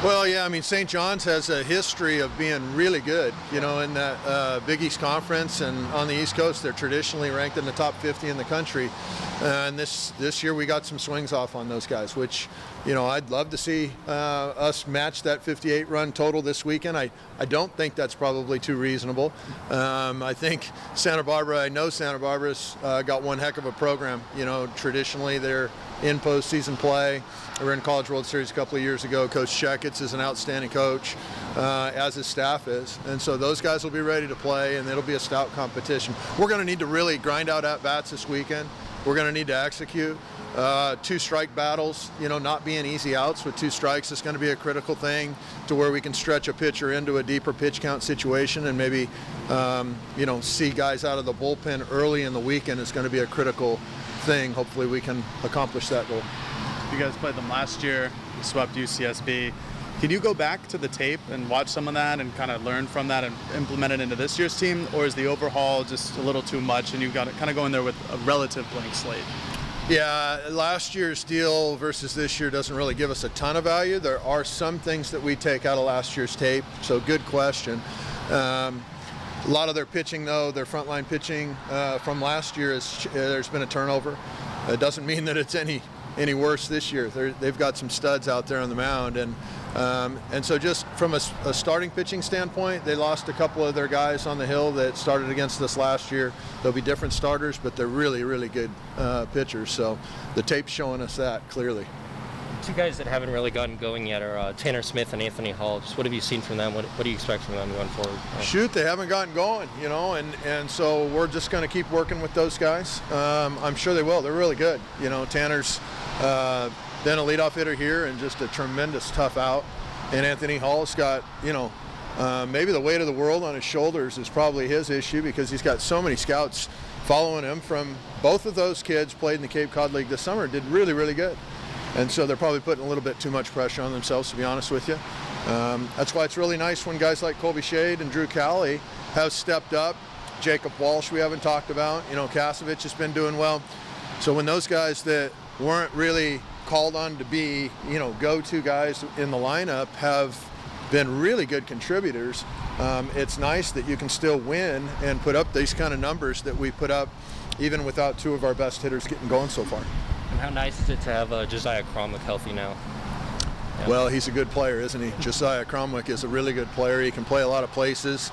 Well, yeah, I mean, St. John's has a history of being really good, in that Big East Conference, and on the East Coast, they're traditionally ranked in the top 50 in the country. And this year we got some swings off on those guys, which I'd love to see us match that 58-run total this weekend. I don't think that's probably too reasonable. I think Santa Barbara's got one heck of a program. Traditionally they're in postseason play. They were in College World Series a couple of years ago. Coach Checketts is an outstanding coach, as his staff is. And so those guys will be ready to play, and it'll be a stout competition. We're going to need to really grind out at-bats this weekend. We're going to need to execute. 2 strike battles, not being easy outs with 2 strikes is going to be a critical thing to where we can stretch a pitcher into a deeper pitch count situation, and maybe, see guys out of the bullpen early in the weekend is going to be a critical thing. Hopefully we can accomplish that goal. You guys played them last year, you swept UCSB. Can you go back to the tape and watch some of that and kind of learn from that and implement it into this year's team, or is the overhaul just a little too much and you've got to kind of go in there with a relative blank slate? Yeah, last year's deal versus this year doesn't really give us a ton of value. There are some things that we take out of last year's tape, so good question. A lot of their pitching, though, their frontline pitching from last year, there's been a turnover. It doesn't mean that it's any worse this year. They've got some studs out there on the mound, and so just from a starting pitching standpoint, they lost a couple of their guys on the hill that started against us last year. They'll be different starters, but they're really, really good pitchers. So the tape's showing us that clearly. 2 guys that haven't really gotten going yet are Tanner Smith and Anthony Hall. Just what have you seen from them? What do you expect from them going forward? Shoot, they haven't gotten going, and so we're just going to keep working with those guys. I'm sure they will. They're really good. Tanner's then a leadoff hitter here and just a tremendous tough out. And Anthony Hall's got, maybe the weight of the world on his shoulders is probably his issue because he's got so many scouts following him from both of those kids played in the Cape Cod League this summer, did really, really good. And so they're probably putting a little bit too much pressure on themselves, to be honest with you. That's why it's really nice when guys like Colby Shade and Drew Cowley have stepped up. Jacob Walsh we haven't talked about. Kasevich has been doing well. So when those guys that weren't really called on to be, go-to guys in the lineup have been really good contributors, it's nice that you can still win and put up these kind of numbers that we put up even without 2 of our best hitters getting going so far. And how nice is it to have Josiah Cromwell healthy now? Yeah. Well, he's a good player, isn't he? Josiah Cromwell is a really good player. He can play a lot of places.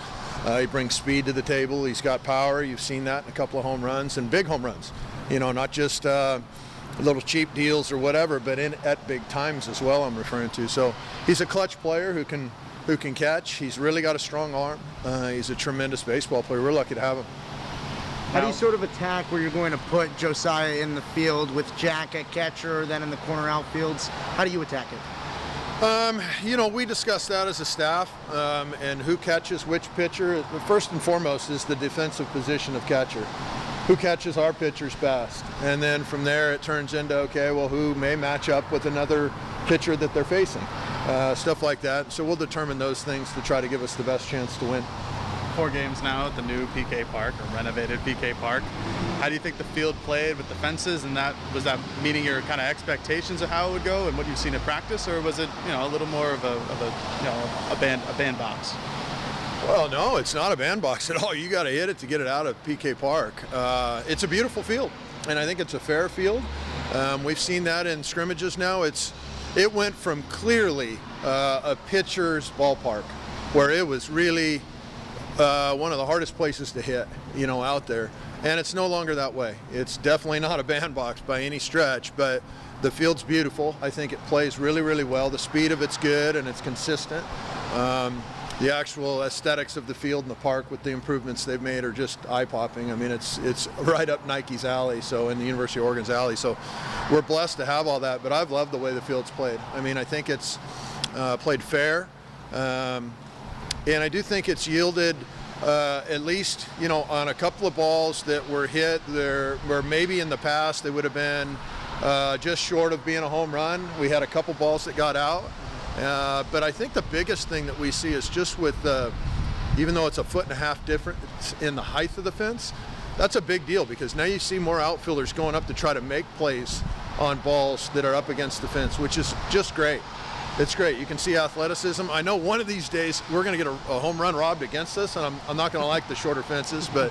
He brings speed to the table. He's got power. You've seen that in a couple of home runs, and big home runs. Not just little cheap deals or whatever, but at big times as well, I'm referring to. So he's a clutch player who can catch. He's really got a strong arm. He's a tremendous baseball player. We're lucky to have him. How do you sort of attack where you're going to put Josiah in the field with Jack at catcher, then in the corner outfields? How do you attack it? We discuss that as a staff, and who catches which pitcher. First and foremost is the defensive position of catcher. Who catches our pitchers best? And then from there it turns into, okay, well, who may match up with another pitcher that they're facing? Stuff like that. So we'll determine those things to try to give us the best chance to win. 4 games now at the new PK Park, or renovated PK Park. How do you think the field played with the fences, and was that meeting your kind of expectations of how it would go and what you've seen in practice, or was it a little more of a bandbox? Well, no, it's not a bandbox at all. You got to hit it to get it out of PK Park. It's a beautiful field, and I think it's a fair field. We've seen that in scrimmages now. It went from clearly a pitcher's ballpark, where it was really one of the hardest places to hit, out there. And it's no longer that way. It's definitely not a bandbox by any stretch, but the field's beautiful. I think it plays really, really well. The speed of it's good and it's consistent. The actual aesthetics of the field and the park with the improvements they've made are just eye-popping. I mean, it's right up Nike's alley, so in the University of Oregon's alley. So we're blessed to have all that, but I've loved the way the field's played. I mean, I think it's played fair. And I do think it's yielded at least, on a couple of balls that were hit there, where maybe in the past they would have been just short of being a home run. We had a couple balls that got out. But I think the biggest thing that we see is just with, even though it's 1.5 foot difference in the height of the fence, that's a big deal because now you see more outfielders going up to try to make plays on balls that are up against the fence, which is just great. It's great. You can see athleticism. I know one of these days we're going to get a home run robbed against us, and I'm not going to like the shorter fences, but,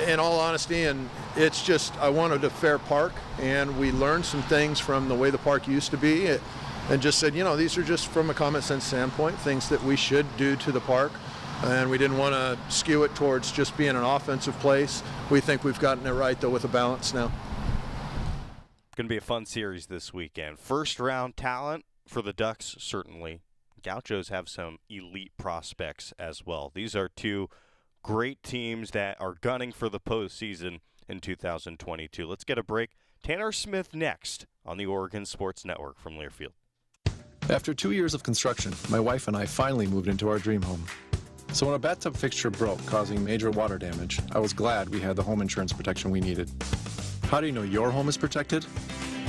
in all honesty, and it's just, I wanted a fair park, and we learned some things from the way the park used to be, and just said, these are just from a common sense standpoint, things that we should do to the park, and we didn't want to skew it towards just being an offensive place. We think we've gotten it right, though, with a balance now. Going to be a fun series this weekend. First round talent for the Ducks, certainly. Gauchos have some elite prospects as well. These are two great teams that are gunning for the postseason in 2022. Let's get a break. Tanner Smith next on the Oregon Sports Network from Learfield. After 2 years of construction, my wife and I finally moved into our dream home. So when a bathtub fixture broke, causing major water damage, I was glad we had the home insurance protection we needed. How do you know your home is protected?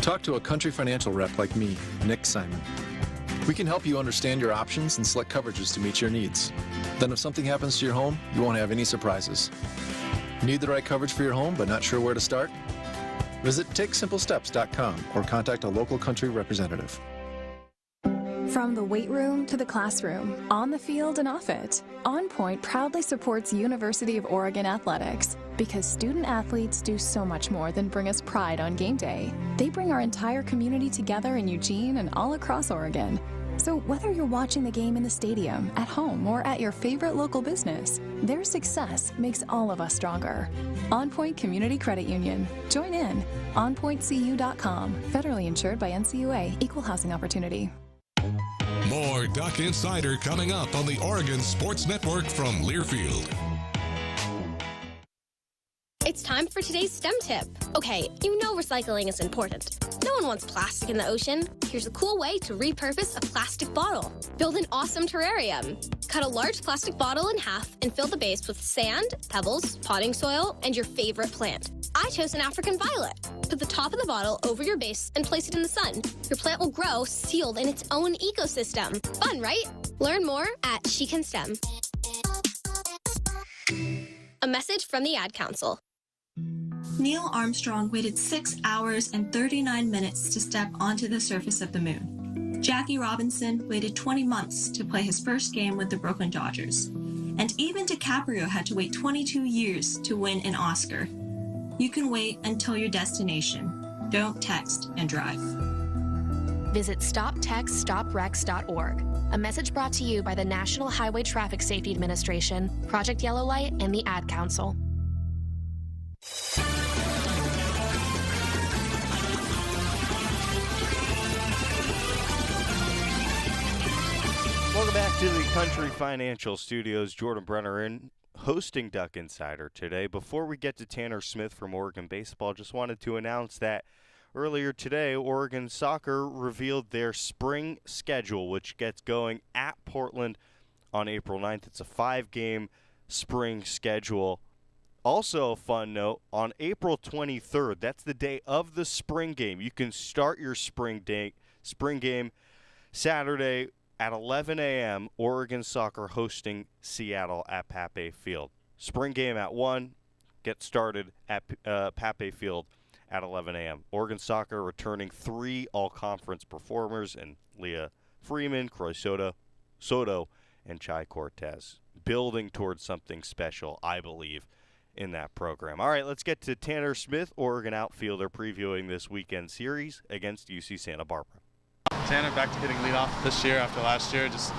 Talk to a Country Financial rep like me, Nick Simon. We can help you understand your options and select coverages to meet your needs. Then if something happens to your home, you won't have any surprises. Need the right coverage for your home but not sure where to start? Visit TakeSimpleSteps.com or contact a local Country representative. From the weight room to the classroom, on the field and off it, On Point proudly supports University of Oregon athletics because student athletes do so much more than bring us pride on game day. They bring our entire community together in Eugene and all across Oregon. So whether you're watching the game in the stadium, at home, or at your favorite local business, their success makes all of us stronger. On Point Community Credit Union. Join in. OnPointCU.com. Federally insured by NCUA. Equal housing opportunity. More Duck Insider coming up on the Oregon Sports Network from Learfield. It's time for today's STEM tip. Okay, you know recycling is important. No one wants plastic in the ocean. Here's a cool way to repurpose a plastic bottle. Build an awesome terrarium. Cut a large plastic bottle in half and fill the base with sand, pebbles, potting soil, and your favorite plant. I chose an African violet. Put the top of the bottle over your base and place it in the sun. Your plant will grow sealed in its own ecosystem. Fun, right? Learn more at She Can STEM. A message from the Ad Council. Neil Armstrong waited 6 hours and 39 minutes to step onto the surface of the moon. Jackie Robinson waited 20 months to play his first game with the Brooklyn Dodgers. And even DiCaprio had to wait 22 years to win an Oscar. You can wait until your destination. Don't text and drive. Visit StopTextStopWrecks.org. A message brought to you by the National Highway Traffic Safety Administration, Project Yellow Light, and the Ad Council. Welcome back to the Country Financial Studios. Jordan Brenner in hosting Duck Insider today. Before we get to Tanner Smith from Oregon Baseball, just wanted to announce that earlier today, Oregon Soccer revealed their spring schedule, which gets going at Portland on April 9th. It's a 5-game spring schedule. Also, a fun note, on April 23rd, that's the day of the spring game. You can start your spring game Saturday at 11 a.m., Oregon Soccer hosting Seattle at Pape Field. Spring game at 1, get started at Pape Field at 11 a.m. Oregon Soccer returning 3 all-conference performers in Leah Freeman, Croy Soto, and Chai Cortez. Building towards something special, I believe, in that program. All right, let's get to Tanner Smith, Oregon outfielder, previewing this weekend series against UC Santa Barbara. Tanner, back to hitting leadoff this year after last year. Just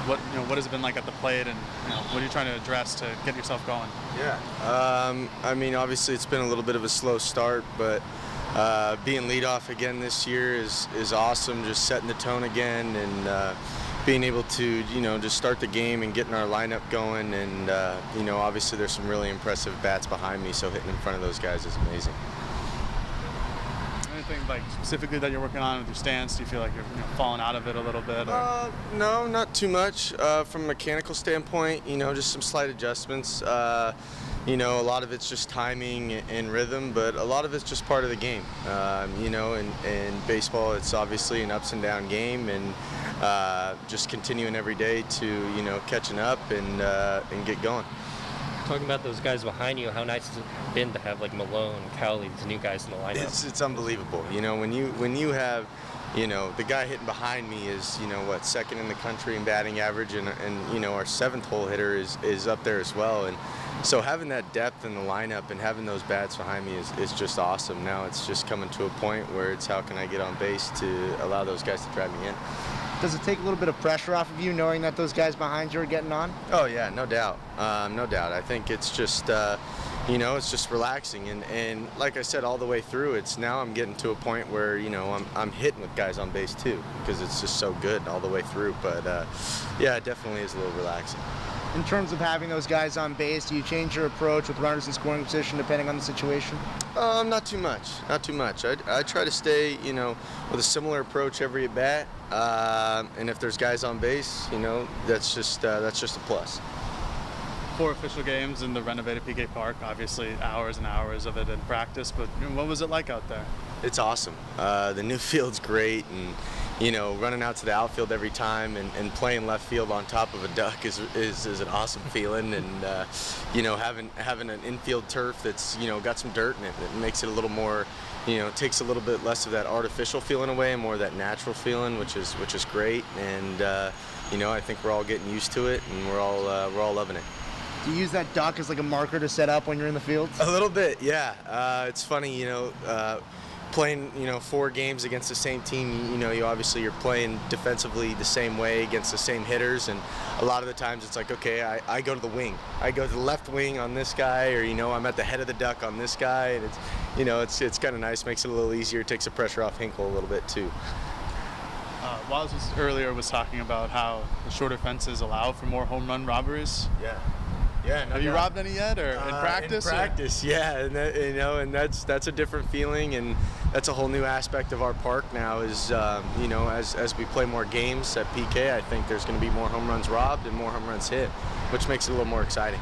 what has it been like at the plate, and what are you trying to address to get yourself going? Yeah, I mean, obviously it's been a little bit of a slow start, but being leadoff again this year is awesome. Just setting the tone again and being able to just start the game and getting our lineup going. And obviously there's some really impressive bats behind me, so hitting in front of those guys is amazing. Anything like specifically that you're working on with your stance? Do you feel like you're falling out of it a little bit? No, not too much. From a mechanical standpoint, just some slight adjustments. A lot of it's just timing and rhythm, but a lot of it's just part of the game. In baseball, it's obviously an ups and down game, and just continuing every day to catching up and get going. Talking about those guys behind you, how nice has it been to have like Malone, Cowley, these new guys in the lineup? It's unbelievable. When you have, the guy hitting behind me is, second in the country in batting average, and our 7th hole hitter is up there as well. And So having that depth in the lineup and having those bats behind me is just awesome. Now it's just coming to a point where it's how can I get on base to allow those guys to drive me in. Does it take a little bit of pressure off of you knowing that those guys behind you are getting on? Oh yeah, no doubt. No doubt. I think it's just, it's just relaxing. And like I said, all the way through, now I'm getting to a point where, I'm hitting with guys on base too, because it's just so good all the way through. But yeah, it definitely is a little relaxing. In terms of having those guys on base, do you change your approach with runners in scoring position depending on the situation? Not too much. Not too much. I try to stay, with a similar approach every at bat. And if there's guys on base, that's just a plus. 4 official games in the renovated PK Park. Obviously, hours and hours of it in practice. But what was it like out there? It's awesome. The new field's great, and running out to the outfield every time and playing left field on top of a duck is an awesome feeling. And having an infield turf that's got some dirt in it, that makes it a little more, takes a little bit less of that artificial feeling away and more of that natural feeling, which is great. And I think we're all getting used to it, and we're all loving it. Do you use that duck as like a marker to set up when you're in the field? A little bit, yeah. It's funny, playing 4 games against the same team, you're playing defensively the same way against the same hitters, and a lot of the times it's like, okay, I go to the wing, I go to the left wing on this guy, or I'm at the head of the duck on this guy, and it's kind of nice, makes it a little easier, takes the pressure off Hinkle a little bit too. Waz earlier was talking about how the shorter fences allow for more home run robberies. Yeah. Yeah, no Have you robbed any yet, or in practice? In practice, yeah, and and that's a different feeling, and that's a whole new aspect of our park now. Is as we play more games at PK, I think there's going to be more home runs robbed and more home runs hit, which makes it a little more exciting.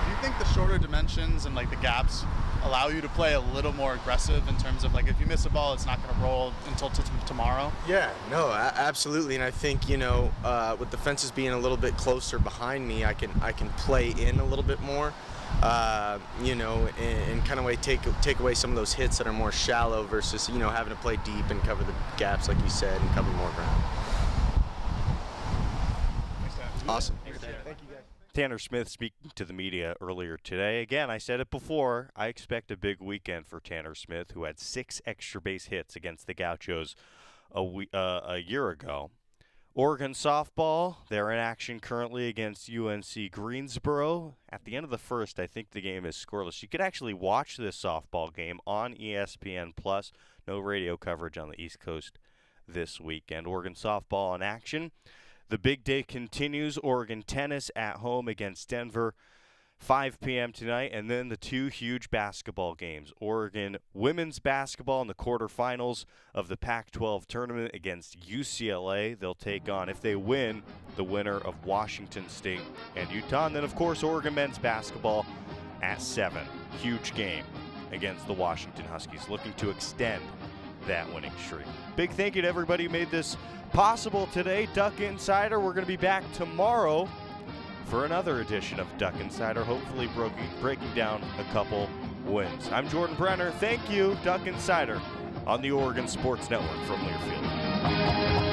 Do you think the shorter dimensions and like the gaps allow you to play a little more aggressive in terms of like if you miss a ball, it's not going to roll until tomorrow? Yeah, no, absolutely, and I think with the fences being a little bit closer behind me, I can play in a little bit more, and kind of take away some of those hits that are more shallow versus having to play deep and cover the gaps like you said and cover more ground. Awesome. Thank you, guys. Tanner Smith speaking to the media earlier today. Again, I said it before, I expect a big weekend for Tanner Smith, who had 6 extra base hits against the Gauchos a year ago. Oregon softball, they're in action currently against UNC Greensboro. At the end of the first, I think the game is scoreless. You could actually watch this softball game on ESPN+. No radio coverage on the East Coast this weekend. Oregon softball in action. The big day continues. Oregon tennis at home against Denver, 5 p.m. tonight, and then the 2 huge basketball games. Oregon women's basketball in the quarterfinals of the Pac-12 tournament against UCLA. They'll take on, if they win, the winner of Washington State and Utah. And then, of course, Oregon men's basketball at 7. Huge game against the Washington Huskies, looking to extend that winning streak. Big thank you to everybody who made this possible today. Duck Insider, we're going to be back tomorrow for another edition of Duck Insider, hopefully breaking down a couple wins. I'm Jordan Brenner. Thank you, Duck Insider, on the Oregon Sports Network from Learfield.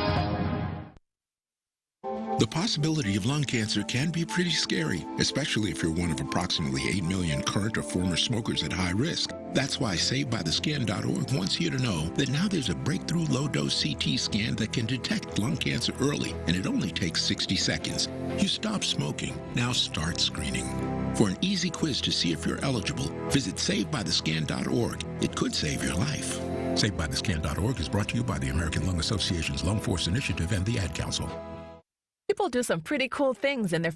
The possibility of lung cancer can be pretty scary, especially if you're one of approximately 8 million current or former smokers at high risk. That's why SaveByTheScan.org wants you to know that now there's a breakthrough low-dose CT scan that can detect lung cancer early, and it only takes 60 seconds. You stop smoking, now start screening. For an easy quiz to see if you're eligible, visit SaveByTheScan.org. It could save your life. SaveByTheScan.org is brought to you by the American Lung Association's Lung Force Initiative and the Ad Council. People do some pretty cool things in their